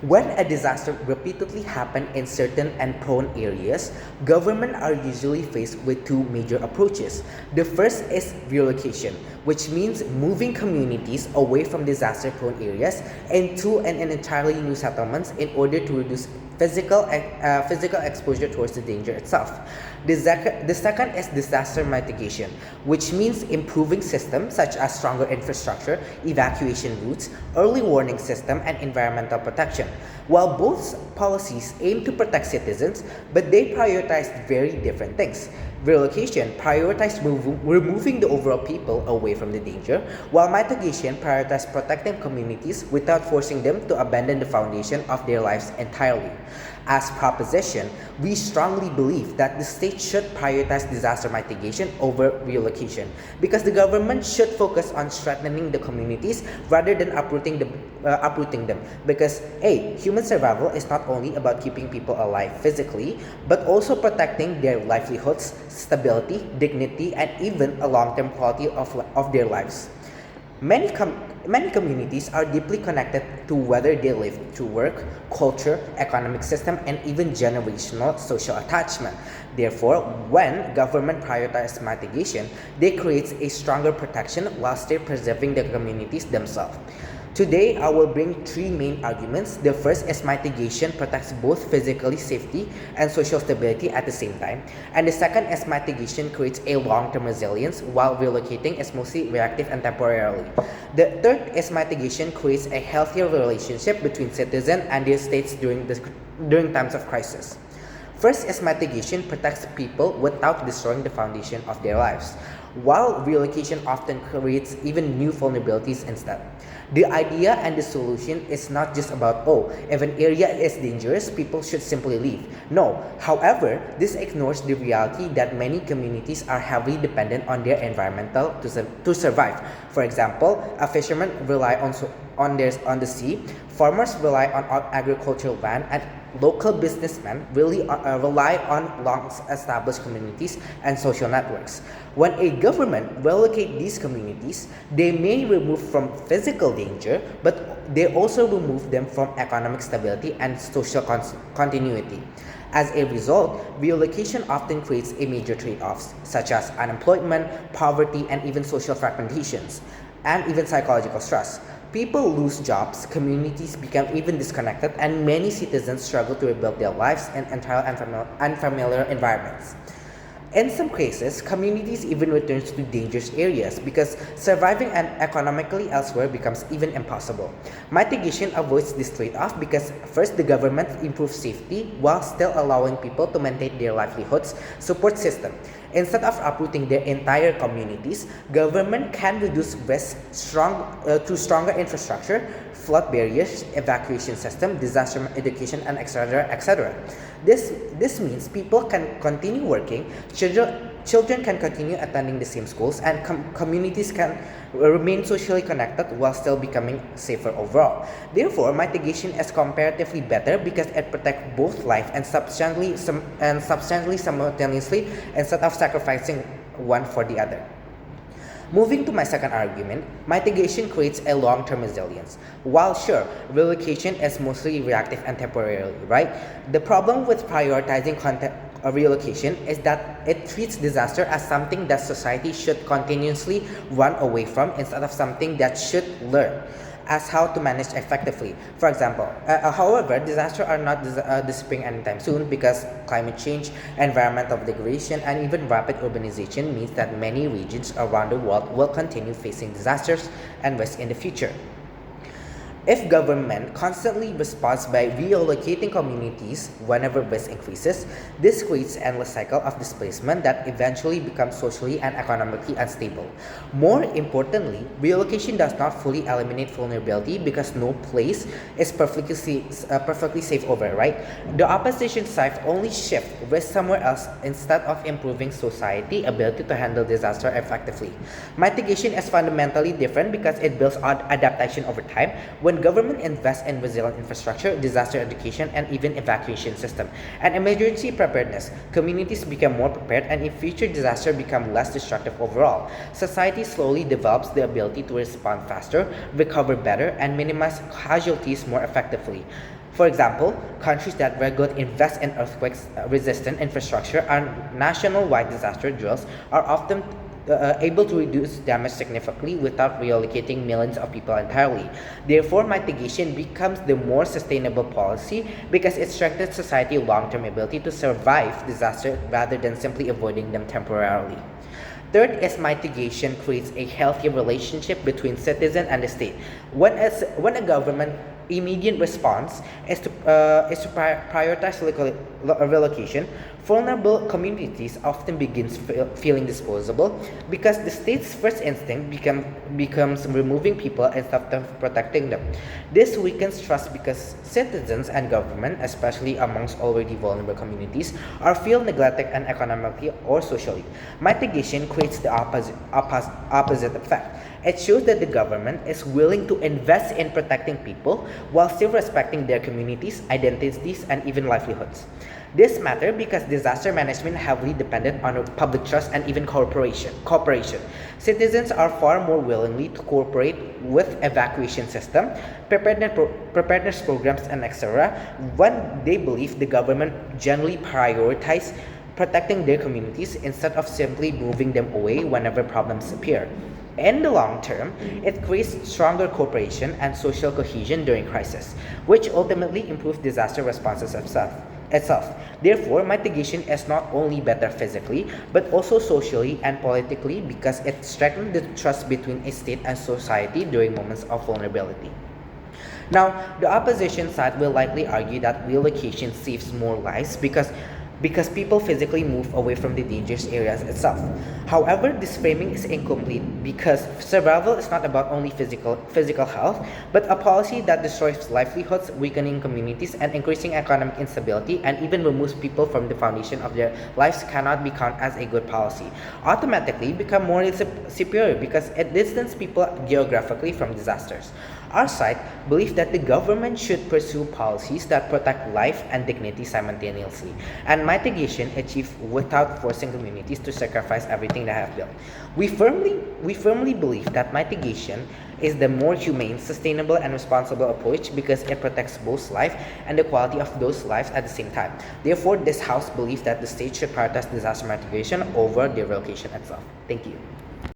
When a disaster repeatedly happens in certain and prone areas, governments are usually faced with two major approaches. The first is relocation, which means moving communities away from disaster-prone areas into an entirely new settlements in order to reduce physical exposure towards the danger itself. The second is disaster mitigation, which means improving systems such as stronger infrastructure, evacuation routes, early warning system, and environmental protection. While both policies aim to protect citizens, but they prioritize very different things. Relocation prioritizes removing the overall people away from the danger, while mitigation prioritizes protecting communities without forcing them to abandon the foundation of their lives entirely. As proposition, we strongly believe that the state should prioritize disaster mitigation over relocation because the government should focus on strengthening the communities rather than uprooting them. Because human survival is not only about keeping people alive physically, but also protecting their livelihoods, stability, dignity, and even a long-term quality of their lives. Many communities are deeply connected to whether they live through work, culture, economic system, and even generational social attachment. Therefore, when government prioritizes mitigation, they create a stronger protection while still preserving the communities themselves. Today, I will bring three main arguments. The first is mitigation protects both physically safety and social stability at the same time. And the second is mitigation creates a long-term resilience while relocating is mostly reactive and temporarily. The third is mitigation creates a healthier relationship between citizens and their states during times of crisis. First is mitigation protects people without destroying the foundation of their lives, while relocation often creates even new vulnerabilities instead. The idea and the solution is not just about, if an area is dangerous, people should simply leave. No. However, this ignores the reality that many communities are heavily dependent on their environmental to survive. For example, a fisherman rely on the sea, farmers rely on agricultural land, and local businessmen really rely on long-established communities and social networks. When a government relocates these communities, they may remove from physical danger, but they also remove them from economic stability and social continuity. As a result, relocation often creates a major trade-offs, such as unemployment, poverty, and even social fragmentations, and even psychological stress. People lose jobs, communities become even disconnected, and many citizens struggle to rebuild their lives in entirely unfamiliar environments. In some cases, communities even return to dangerous areas because surviving economically elsewhere becomes even impossible. Mitigation avoids this trade-off because first, the government improves safety while still allowing people to maintain their livelihoods support system. Instead of uprooting their entire communities, government can reduce risk through stronger infrastructure, flood barriers, evacuation system, disaster education, and etc. etc. This means people can continue working, children can continue attending the same schools, and communities can remain socially connected while still becoming safer overall. Therefore, mitigation is comparatively better because it protects both life and substantially simultaneously instead of sacrificing one for the other. Moving to my second argument, mitigation creates a long-term resilience. While sure, relocation is mostly reactive and temporary, right? The problem with prioritizing relocation is that it treats disaster as something that society should continuously run away from instead of something that should learn as how to manage effectively. For example, however, disasters are not disappearing anytime soon because climate change, environmental degradation, and even rapid urbanization means that many regions around the world will continue facing disasters and risk in the future. If government constantly responds by relocating communities whenever risk increases, this creates an endless cycle of displacement that eventually becomes socially and economically unstable. More importantly, relocation does not fully eliminate vulnerability because no place is perfectly safe over, right? The opposition side only shifts risk somewhere else instead of improving society's ability to handle disaster effectively. Mitigation is fundamentally different because it builds on adaptation over time. When when government invests in resilient infrastructure, disaster education, and even evacuation system, and emergency preparedness, communities become more prepared and in future disasters become less destructive overall. Society slowly develops the ability to respond faster, recover better, and minimize casualties more effectively. For example, countries that regularly invest in earthquake-resistant infrastructure and national-wide disaster drills are often able to reduce damage significantly without relocating millions of people entirely. Therefore, mitigation becomes the more sustainable policy because it strengthens society's long-term ability to survive disaster rather than simply avoiding them temporarily. Third is mitigation creates a healthy relationship between citizen and the state. When a government immediate response is to prioritize relocation, vulnerable communities often begins feeling disposable because the state's first instinct becomes removing people instead of protecting them. This weakens trust because citizens and government, especially amongst already vulnerable communities, are feel neglected and economically or socially. Mitigation creates the opposite effect. It shows that the government is willing to invest in protecting people while still respecting their communities, identities, and even livelihoods. This matters because disaster management heavily dependent on public trust and even cooperation. Citizens are far more willingly to cooperate with evacuation system, preparedness programs, and etc. when they believe the government generally prioritizes protecting their communities instead of simply moving them away whenever problems appear. In the long term, it creates stronger cooperation and social cohesion during crisis, which ultimately improves disaster responses itself. Therefore, mitigation is not only better physically, but also socially and politically because it strengthens the trust between a state and society during moments of vulnerability. Now, the opposition side will likely argue that relocation saves more lives because people physically move away from the dangerous areas itself. However, this framing is incomplete because survival is not about only physical health, but a policy that destroys livelihoods, weakening communities, and increasing economic instability, and even removes people from the foundation of their lives cannot be counted as a good policy. Automatically become morally superior because it distances people geographically from disasters. Our side believes that the government should pursue policies that protect life and dignity simultaneously, and mitigation achieved without forcing communities to sacrifice everything they have built. We firmly believe that mitigation is the more humane, sustainable, and responsible approach because it protects both life and the quality of those lives at the same time. Therefore, this House believes that the state should prioritize disaster mitigation over the relocation itself. Thank you.